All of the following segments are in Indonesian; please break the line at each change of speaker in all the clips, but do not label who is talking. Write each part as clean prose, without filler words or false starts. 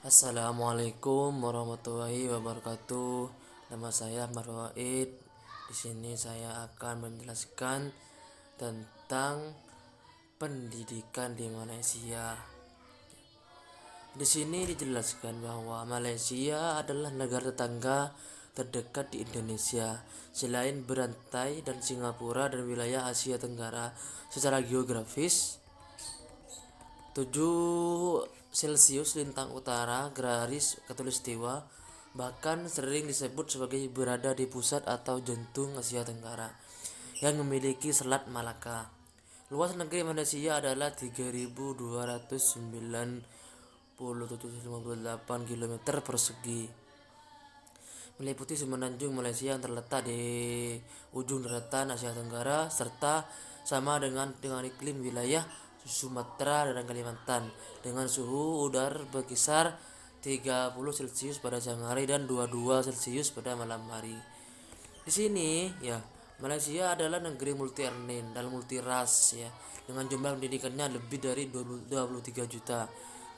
Assalamualaikum warahmatullahi wabarakatuh. Nama saya Marwaid. Di sini saya akan menjelaskan tentang pendidikan di Malaysia. Di sini dijelaskan bahwa Malaysia adalah negara tetangga terdekat di Indonesia. Selain berantai dan Singapura dan wilayah Asia Tenggara secara geografis, 7 Celsius lintang utara garis khatulistiwa bahkan sering disebut sebagai berada di pusat atau jantung Asia Tenggara yang memiliki Selat Malaka. Luas negeri Malaysia adalah 3.297,58 km persegi, meliputi semenanjung Malaysia yang terletak di ujung daratan Asia Tenggara serta sama dengan iklim wilayah Sumatera dan Kalimantan dengan suhu udara berkisar 30 Celcius pada siang hari dan 22 Celcius pada malam hari. Di sini ya, Malaysia adalah negeri multi etnis dan multi ras ya, dengan jumlah pendidikannya lebih dari 23 juta.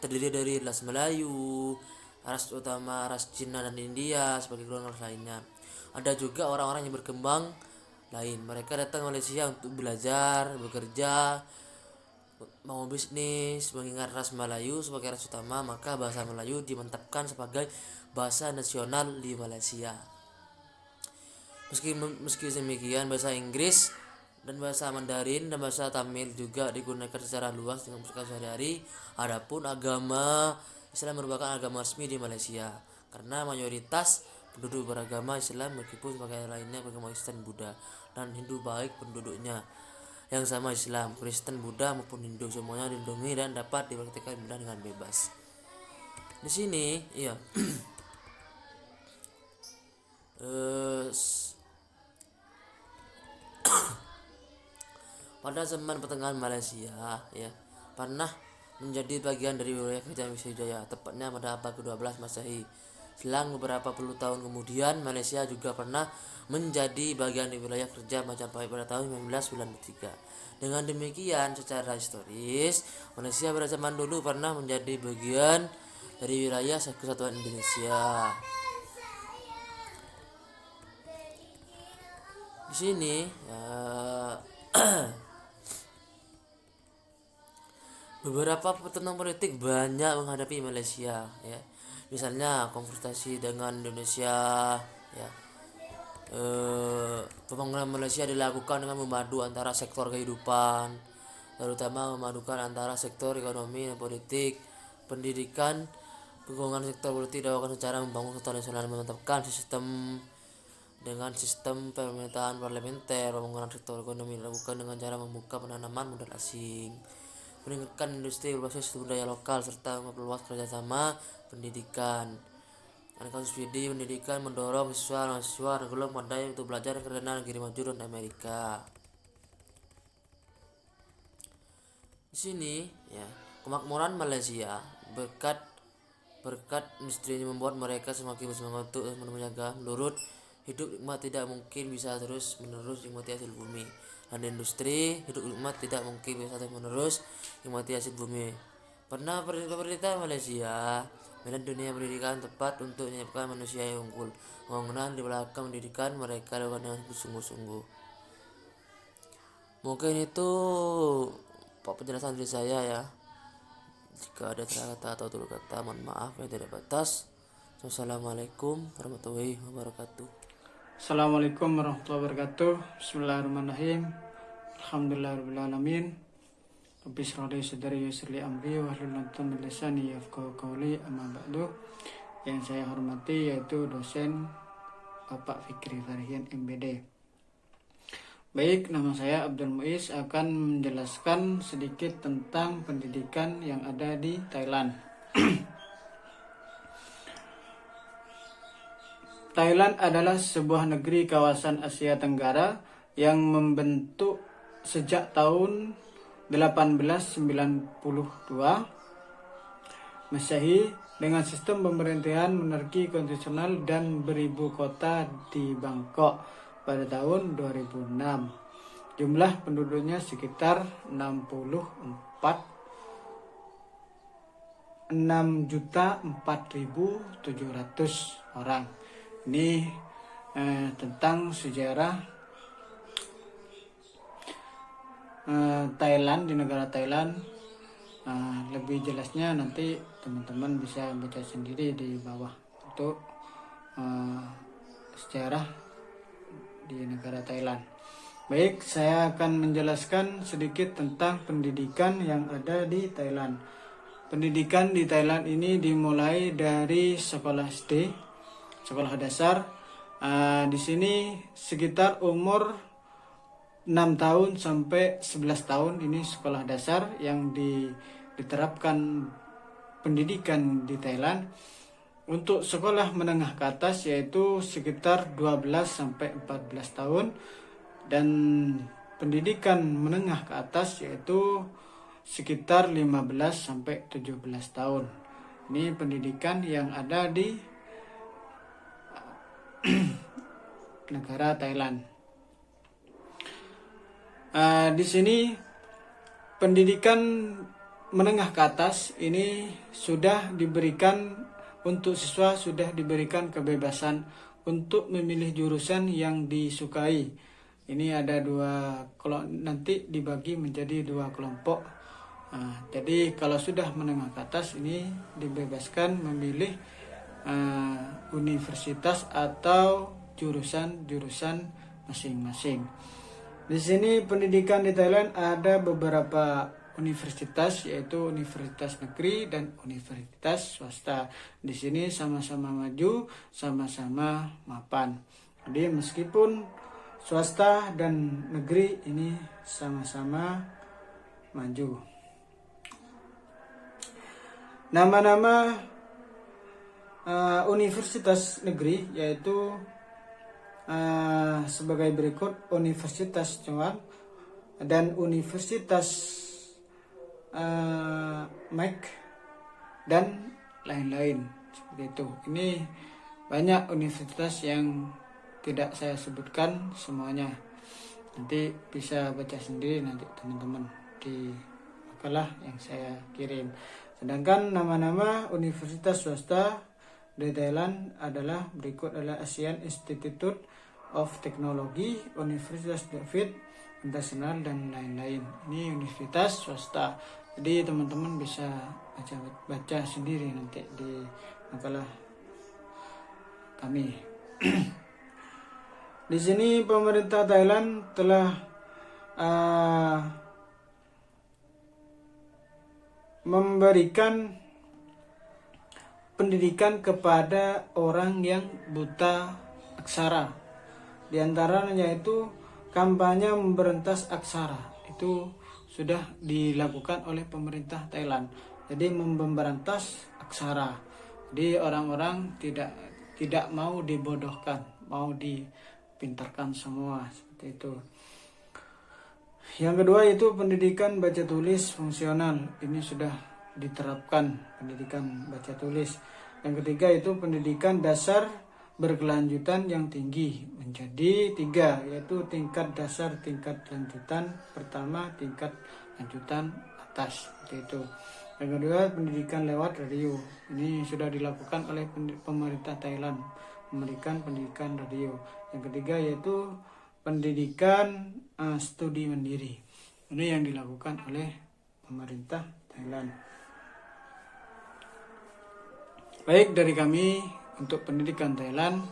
Terdiri dari ras Melayu, ras utama ras Cina dan India sebagai golongan ras lainnya. Ada juga orang-orang yang berkembang lain. Mereka datang ke Malaysia untuk belajar, bekerja, mau bisnis. Mengingat ras Melayu sebagai ras utama, maka bahasa Melayu dimantapkan sebagai bahasa nasional di Malaysia. Meski demikian, bahasa Inggris dan bahasa Mandarin dan bahasa Tamil juga digunakan secara luas dengan masyarakat sehari-hari. Adapun agama Islam merupakan agama resmi di Malaysia karena mayoritas penduduk beragama Islam, meskipun sebagai lainnya beragama Kristen, Buddha, dan Hindu, baik penduduknya yang sama Islam, Kristen, Buddha maupun Hindu semuanya dilindungi dan dapat dipraktikkan mudah dengan bebas. Di sini, iya, pada zaman pertengahan Malaysia ya pernah menjadi bagian dari wilayah Kerajaan Wisnu tepatnya pada abad ke-12 Masehi. Selang beberapa puluh tahun kemudian, Malaysia juga pernah menjadi bagian dari wilayah kerja Majapahit pada tahun 1993. Dengan demikian, secara historis, Malaysia pada zaman dulu pernah menjadi bagian dari wilayah Kesatuan Indonesia. Di sini ya, beberapa tentang politik banyak menghadapi Malaysia ya. Misalnya konfrontasi dengan Indonesia ya. Pembangunan Malaysia dilakukan dengan memadu antara sektor kehidupan, terutama memadukan antara sektor ekonomi dan politik, pendidikan. Pengembangan sektor politik dilakukan secara membangun sektor nasional, memantapkan sistem dengan sistem pemerintahan parlementer. Pembangunan sektor ekonomi dilakukan dengan cara membuka penanaman modal asing, meningkatkan industri berbasis budaya lokal, serta memperluas kerjasama pendidikan. Dan kasus PD pendidikan mendorong mahasiswa reguler pandai untuk belajar karena negeri maju dan Amerika. Di sini ya, kemakmuran Malaysia berkat industri ini membuat mereka semakin bersemangat untuk menjaga menurut hidup nikmat tidak mungkin bisa terus menerus nikmati hasil bumi, dan industri hidup nikmat tidak mungkin bisa terus menerus nikmati hasil bumi. Pernah pemerintah Malaysia medan dunia pendidikan tepat untuk menyiapkan manusia yang unggul. Pembangunan di belakang pendidikan mereka lakukan dengan sungguh-sungguh. Mungkin itu penjelasan dari saya ya. Jika ada salah kata atau tutur kata, mohon maaf yang tidak batas. Wassalamualaikum warahmatullahi wabarakatuh.
Assalamualaikum warahmatullahi wabarakatuh. Bismillahirrahmanirrahim. Alhamdulillahirrahmanirrahim. Rabbi shrah li sadri wa yassir li amri wahlul 'uqdatam min lisani yafqahu qawli. Amma ba'du. Yang saya hormati yaitu dosen Bapak Fikri Farihian MBD. Baik, nama saya Abdul Muiz akan menjelaskan sedikit tentang pendidikan yang ada di Thailand. Thailand adalah sebuah negeri kawasan Asia Tenggara yang membentuk sejak tahun 1892 Masehi dengan sistem pemerintahan monarki konstitusional dan beribu kota di Bangkok pada tahun 2006. Jumlah penduduknya sekitar 64 6.004.700 orang. Ini tentang sejarah Thailand, di negara Thailand. Lebih jelasnya nanti teman-teman bisa baca sendiri di bawah untuk sejarah di negara Thailand. Baik, saya akan menjelaskan sedikit tentang pendidikan yang ada di Thailand. Pendidikan di Thailand ini dimulai dari sekolah SD, sekolah dasar. Di sini sekitar umur 6 tahun sampai 11 tahun ini sekolah dasar yang diterapkan pendidikan di Thailand. Untuk sekolah menengah ke atas yaitu sekitar 12 sampai 14 tahun, dan pendidikan menengah ke atas yaitu sekitar 15 sampai 17 tahun. Ini pendidikan yang ada di negara Thailand. Di sini pendidikan menengah ke atas ini sudah diberikan untuk siswa, sudah diberikan kebebasan untuk memilih jurusan yang disukai. Ini ada kalau nanti dibagi menjadi 2 kelompok. Jadi kalau sudah menengah ke atas ini dibebaskan memilih universitas atau jurusan-jurusan masing-masing. Di sini pendidikan di Thailand ada beberapa universitas, yaitu universitas negeri dan universitas swasta. Di sini sama-sama maju, sama-sama mapan. Jadi meskipun swasta dan negeri ini sama-sama maju. Nama-nama universitas negeri yaitu sebagai berikut: Universitas Chungwang dan Universitas Mac dan lain-lain seperti itu. Ini banyak universitas yang tidak saya sebutkan semuanya. Nanti bisa baca sendiri nanti teman-teman di makalah yang saya kirim. Sedangkan nama-nama universitas swasta di Thailand adalah berikut: adalah ASEAN Institute of Technology, Universitas David Internasional, dan lain-lain. Ini universitas swasta. Jadi teman-teman bisa baca sendiri nanti di makalah kami. Di sini pemerintah Thailand telah memberikan pendidikan kepada orang yang buta aksara. Di antaranya itu kampanye memberantas aksara. Itu sudah dilakukan oleh pemerintah Thailand. Jadi memberantas aksara. Jadi orang-orang tidak mau dibodohkan, mau dipintarkan semua seperti itu. Yang kedua itu pendidikan baca tulis fungsional. Ini sudah diterapkan pendidikan baca tulis. Yang ketiga itu pendidikan dasar berkelanjutan yang tinggi, menjadi 3, yaitu tingkat dasar, tingkat lanjutan pertama, tingkat lanjutan atas, seperti itu. Yang kedua pendidikan lewat radio. Ini sudah dilakukan oleh pemerintah Thailand, memberikan pendidikan radio. Yang ketiga yaitu pendidikan studi mandiri. Ini yang dilakukan oleh pemerintah Thailand. Baik, dari kami untuk pendidikan Thailand,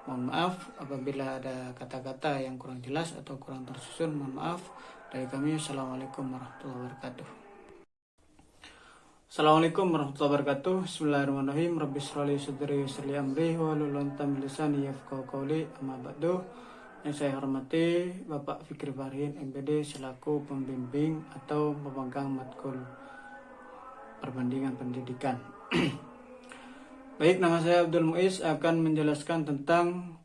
mohon maaf apabila ada kata-kata yang kurang jelas atau kurang tersusun, mohon maaf. Dari kami, Assalamualaikum warahmatullahi wabarakatuh. Assalamualaikum warahmatullahi wabarakatuh. Bismillahirrahmanirrahim. Rabbi shrah li sadri wa yassir li amri wahlul 'uqdatam min lisani yafqahu qawli. Amma ba'du. Yang saya hormati Bapak Fikri Farhin MPD selaku pembimbing atau pemegang matkul perbandingan pendidikan. Baik, nama saya Abdul Muiz akan menjelaskan tentang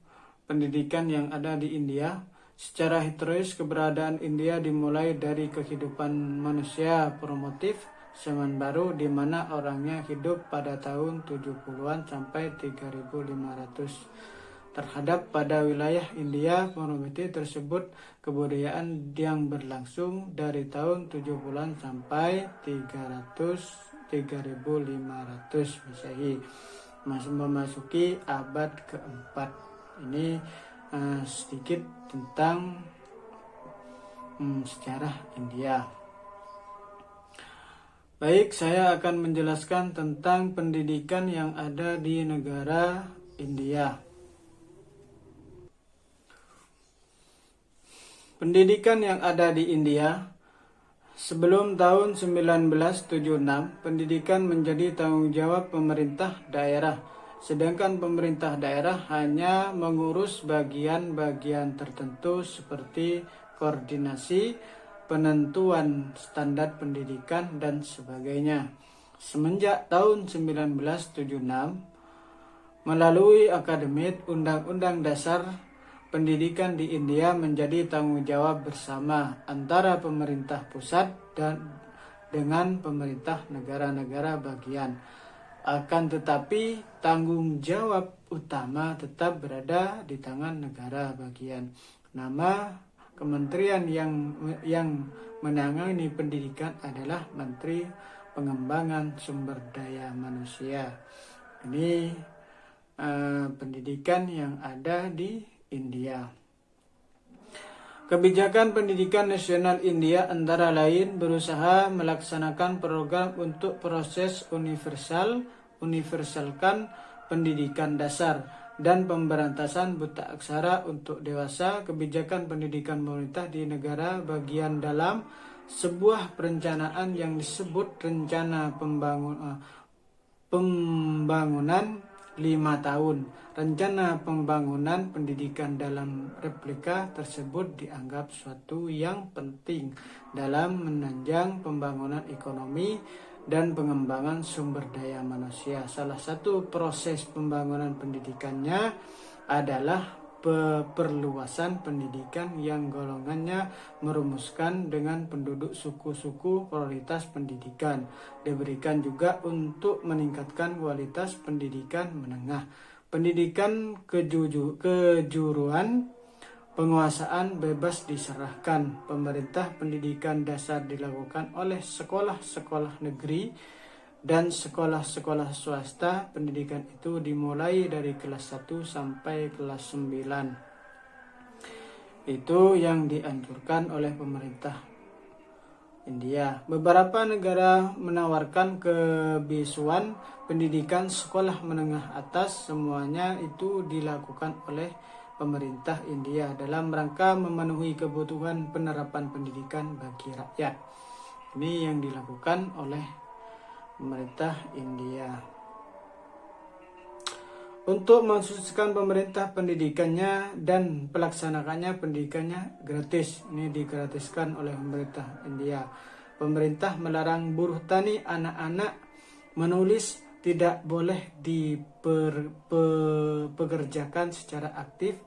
pendidikan yang ada di India. Secara historis keberadaan India dimulai dari kehidupan manusia primitif zaman baru, di mana orangnya hidup pada tahun 70-an sampai 3500. Terhadap pada wilayah India primitif tersebut, kebudayaan yang berlangsung dari tahun 70-an sampai 300 3500 Masehi, memasuki abad keempat. Ini sedikit tentang sejarah India. Baik, saya akan menjelaskan tentang pendidikan yang ada di negara India. Pendidikan yang ada di India sebelum tahun 1976, pendidikan menjadi tanggung jawab pemerintah daerah, sedangkan pemerintah daerah hanya mengurus bagian-bagian tertentu seperti koordinasi, penentuan standar pendidikan, dan sebagainya. Semenjak tahun 1976, melalui Akademi Undang-Undang Dasar, pendidikan di India menjadi tanggung jawab bersama antara pemerintah pusat dan dengan pemerintah negara-negara bagian. Akan tetapi tanggung jawab utama tetap berada di tangan negara bagian. Nama kementerian yang menangani pendidikan adalah Menteri Pengembangan Sumber Daya Manusia. Ini pendidikan yang ada di India. Kebijakan pendidikan nasional India antara lain berusaha melaksanakan program untuk proses universalkan pendidikan dasar dan pemberantasan buta aksara untuk dewasa. Kebijakan pendidikan pemerintah di negara bagian dalam sebuah perencanaan yang disebut Rencana Pembangunan 5 tahun. Rencana pembangunan pendidikan dalam replika tersebut dianggap suatu yang penting dalam menunjang pembangunan ekonomi dan pengembangan sumber daya manusia. Salah satu proses pembangunan pendidikannya adalah perluasan pendidikan yang golongannya merumuskan dengan penduduk suku-suku prioritas pendidikan. Diberikan juga untuk meningkatkan kualitas pendidikan menengah. Pendidikan kejuruan penguasaan bebas diserahkan. Pemerintah pendidikan dasar dilakukan oleh sekolah-sekolah negeri dan sekolah-sekolah swasta. Pendidikan itu dimulai dari kelas 1 sampai kelas 9. Itu yang dianjurkan oleh pemerintah India. Beberapa negara menawarkan kebisuan pendidikan sekolah menengah atas. Semuanya itu dilakukan oleh pemerintah India dalam rangka memenuhi kebutuhan penerapan pendidikan bagi rakyat. Ini yang dilakukan oleh pemerintah India. Untuk mensukseskan pemerintah pendidikannya dan pelaksanakannya pendidikannya gratis. Ini digratiskan oleh pemerintah India. Pemerintah melarang buruh tani anak-anak menulis tidak boleh dipekerjakan secara aktif,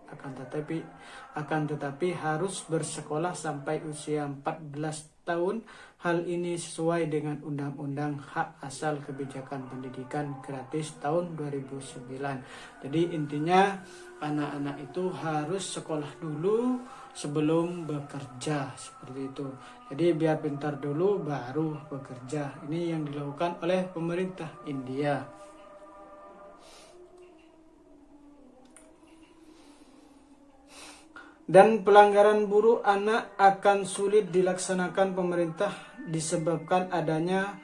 akan tetapi harus bersekolah sampai usia 14 tahun. Hal ini sesuai dengan Undang-Undang Hak Asal Kebijakan Pendidikan Gratis tahun 2009. Jadi intinya anak-anak itu harus sekolah dulu sebelum bekerja, seperti itu. Jadi biar pintar dulu baru bekerja. Ini yang dilakukan oleh pemerintah India. Dan pelanggaran buruh anak akan sulit dilaksanakan pemerintah disebabkan adanya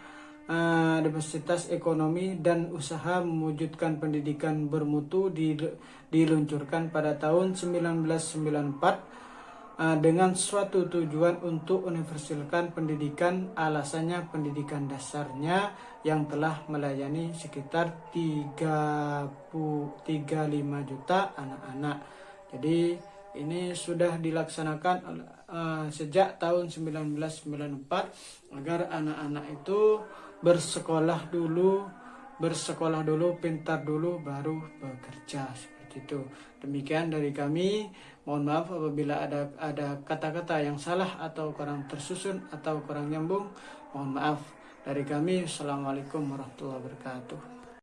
diversitas ekonomi dan usaha mewujudkan pendidikan bermutu diluncurkan pada tahun 1994 dengan suatu tujuan untuk universalkan pendidikan. Alasannya pendidikan dasarnya yang telah melayani sekitar 35 juta anak-anak. Jadi ini sudah dilaksanakan sejak tahun 1994 agar anak-anak itu bersekolah dulu, pintar dulu, baru bekerja, seperti itu. Demikian dari kami. Mohon maaf apabila ada kata-kata yang salah atau kurang tersusun atau kurang nyambung. Mohon maaf dari kami. Assalamualaikum warahmatullahi wabarakatuh.